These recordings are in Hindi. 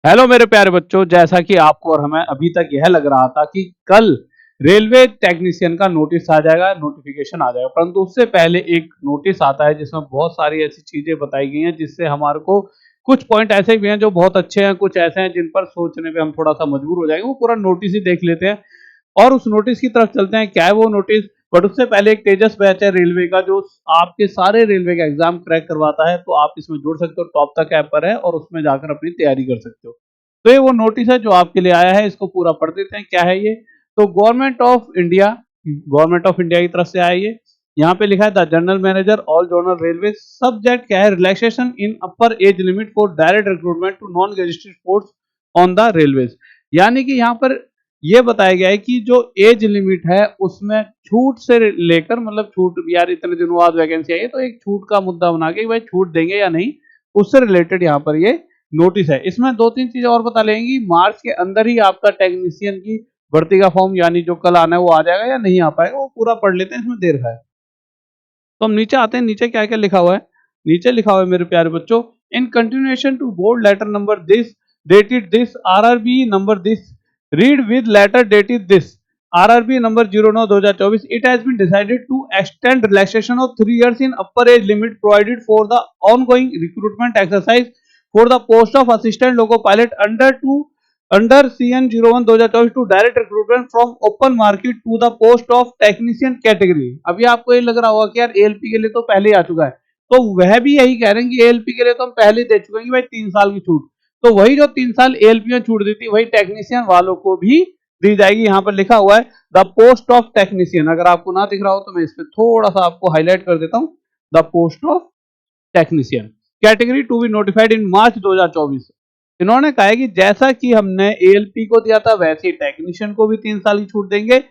हेलो मेरे प्यारे बच्चों, जैसा कि आपको और हमें अभी तक यह लग रहा था कि कल रेलवे टेक्नीशियन का नोटिस आ जाएगा, नोटिफिकेशन आ जाएगा, परंतु उससे पहले एक नोटिस आता है जिसमें बहुत सारी ऐसी चीजें बताई गई हैं जिससे हमारे को कुछ पॉइंट ऐसे भी हैं जो बहुत अच्छे हैं, कुछ ऐसे हैं जिन पर सोचने पे हम थोड़ा सा मजबूर हो जाएंगे। वो पूरा नोटिस ही देख लेते हैं और उस नोटिस की तरफ चलते हैं। क्या है वो नोटिस? बट उससे पहले एक तेजस बैच है रेलवे का जो आपके सारे रेलवे का एग्जाम क्रैक करवाता है, तो आप इसमें जुड़ सकते हो। टॉप तक ऐप पर है और उसमें जाकर अपनी तैयारी कर सकते हो। तो ये वो नोटिस है जो आपके लिए आया है, इसको पूरा पढ़ देते हैं। क्या है ये? तो गवर्नमेंट ऑफ इंडिया की तरफ से आया ये। यहाँ पे लिखा है the general manager all zonal railway. Subject क्या है? Relaxation in upper age limit for direct recruitment to non registered post on the railways. यानी कि यहाँ पर ये बताया गया है कि जो एज लिमिट है उसमें छूट से लेकर, मतलब छूट यार इतने दिनों बाद वैकेंसी आई है तो एक छूट का मुद्दा बना के भाई छूट देंगे या नहीं, उससे रिलेटेड यहाँ पर ये नोटिस है। इसमें दो तीन चीजें और बता लेंगी। मार्च के अंदर ही आपका टेक्नीशियन की भर्ती का फॉर्म यानी जो कल आना है वो आ जाएगा या नहीं आ पाएगा, वो पूरा पढ़ लेते हैं, इसमें देर है। तो हम नीचे आते हैं, नीचे क्या क्या लिखा हुआ है। नीचे लिखा हुआ है मेरे प्यारे बच्चों, in continuation to board letter number this dated this RRB number this read with letter dated this RRB number 09/2024 it has been decided to extend relaxation of 3 years in upper age limit provided for the ongoing recruitment exercise for the post of assistant loco pilot under CN 01/2024 to direct recruitment from open market to the post of technician category। अभी आपको ये लग रहा होगा कि यार एएलपी के लिए तो पहले ही आ चुका है, तो वह भी यही कह रहे हैं कि एएलपी के लिए तो हम पहले ही दे चुके हैं कि भाई 3 साल की छूट। तो वही जो 3 साल एएलपी में छूट दी थी वही टेक्नीशियन वालों को भी दी जाएगी। यहाँ पर लिखा हुआ है द पोस्ट ऑफ टेक्नीशियन। अगर आपको ना दिख रहा हो तो मैं इस पर थोड़ा सा आपको हाईलाइट कर देता हूँ। The post of technician category to be notified in March 2024। इन्होंने कहा है कि जैसा कि हमने एएलपी को दिया था वैसे ही टेक्नीशियन को भी 3 साल की छूट देंगे,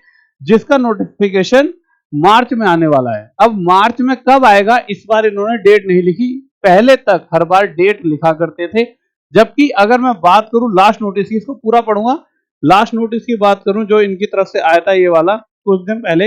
जिसका नोटिफिकेशन मार्च में आने वाला है। अब मार्च में कब आएगा इस बार इन्होंने डेट नहीं लिखी। पहले तक हर बार डेट लिखा करते थे। जबकि अगर मैं बात करूं लास्ट नोटिस की, इसको पूरा पढ़ूंगा। लास्ट नोटिस की बात करूं जो इनकी तरफ से आया था ये वाला कुछ दिन पहले,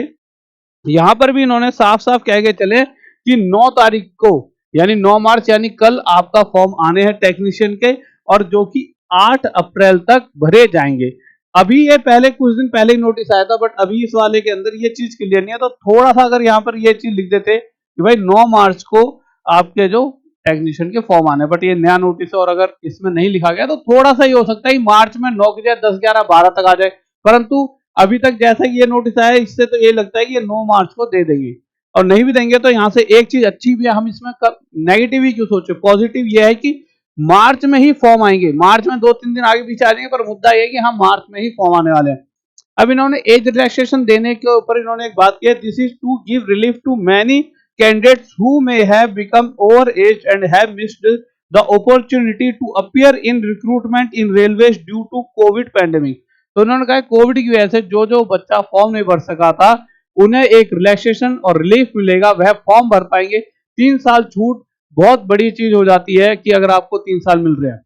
यहां पर भी इन्होंने साफ साफ कह के चले कि 9 तारीख को यानी 9 मार्च यानी कल आपका फॉर्म आने हैं टेक्नीशियन के, और जो कि 8 अप्रैल तक भरे जाएंगे। अभी ये पहले कुछ दिन पहले ही नोटिस आया था, बट अभी इस वाले के अंदर ये चीज क्लियर नहीं है। तो थोड़ा सा अगर यहाँ पर ये चीज लिख देते कि भाई 9 मार्च को आपके जो टेक्नीशियन के फॉर्म आने, बट ये नया नोटिस है और अगर इसमें नहीं लिखा गया तो थोड़ा सा ही हो सकता है मार्च में 9 की जगह 10, 11, 12 तक आ जाए। परंतु अभी तक जैसा कि ये नोटिस आया इससे तो ये लगता है कि ये 9 मार्च को दे देंगे। और नहीं भी देंगे तो यहाँ से एक चीज अच्छी भी है, हम इसमें नेगेटिव ही क्यों सोचे, पॉजिटिव ये है कि मार्च में ही फॉर्म आएंगे। मार्च में 2-3 दिन आगे पीछे आ जाएंगे, पर मुद्दा ये है कि हाँ मार्च में ही फॉर्म आने वाले हैं। अब इन्होंने एज रिलैक्सेशन देने के ऊपर इन्होंने एक बात की, this is to give relief to many candidates who may have become over age and have missed the opportunity to appear in recruitment in railways due to Covid pandemic. तो उन्होंने कहा कोविड की वजह से जो जो बच्चा फॉर्म नहीं भर सका था उन्हें एक रिलैक्सेशन और रिलीफ मिलेगा, वह फॉर्म भर पाएंगे। 3 साल छूट बहुत बड़ी चीज हो जाती है कि अगर आपको 3 साल मिल रहे हैं।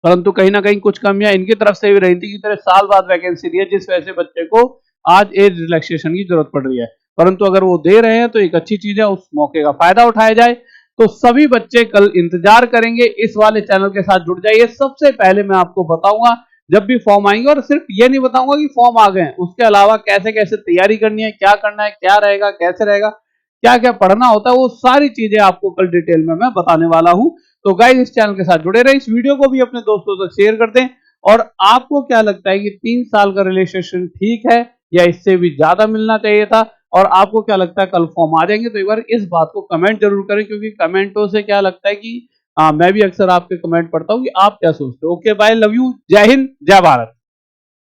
परंतु कहीं ना कहीं कुछ कमियां इनकी तरफ से भी रही थी कि तरह साल बाद वैकेंसी दी है, जिस वजह से बच्चे को आज एज रिलैक्सेशन की जरूरत पड़ रही है। परंतु अगर वो दे रहे हैं तो एक अच्छी चीज है, उस मौके का फायदा उठाया जाए। तो सभी बच्चे कल इंतजार करेंगे, इस वाले चैनल के साथ जुड़ जाइए। सबसे पहले मैं आपको बताऊंगा जब भी फॉर्म आएंगे, और सिर्फ ये नहीं बताऊंगा कि फॉर्म आ गए, उसके अलावा कैसे कैसे तैयारी करनी है, क्या करना है, क्या रहेगा, कैसे रहेगा, क्या क्या पढ़ना होता है, वो सारी चीजें आपको कल डिटेल में मैं बताने वाला हूं। तो गाइस इस चैनल के साथ जुड़े रहे, इस वीडियो को भी अपने दोस्तों तक शेयर कर दें। और आपको क्या लगता है कि 3 साल का रिलेशनशिप ठीक है या इससे भी ज्यादा मिलना चाहिए था, और आपको क्या लगता है कल फॉर्म आ जाएंगे? तो एक बार इस बात को कमेंट जरूर करें, क्योंकि कमेंटों से क्या लगता है कि मैं भी अक्सर आपके कमेंट पढ़ता हूं कि आप क्या सोचते हो। ओके बाय, लव यू, जय हिंद, जय भारत।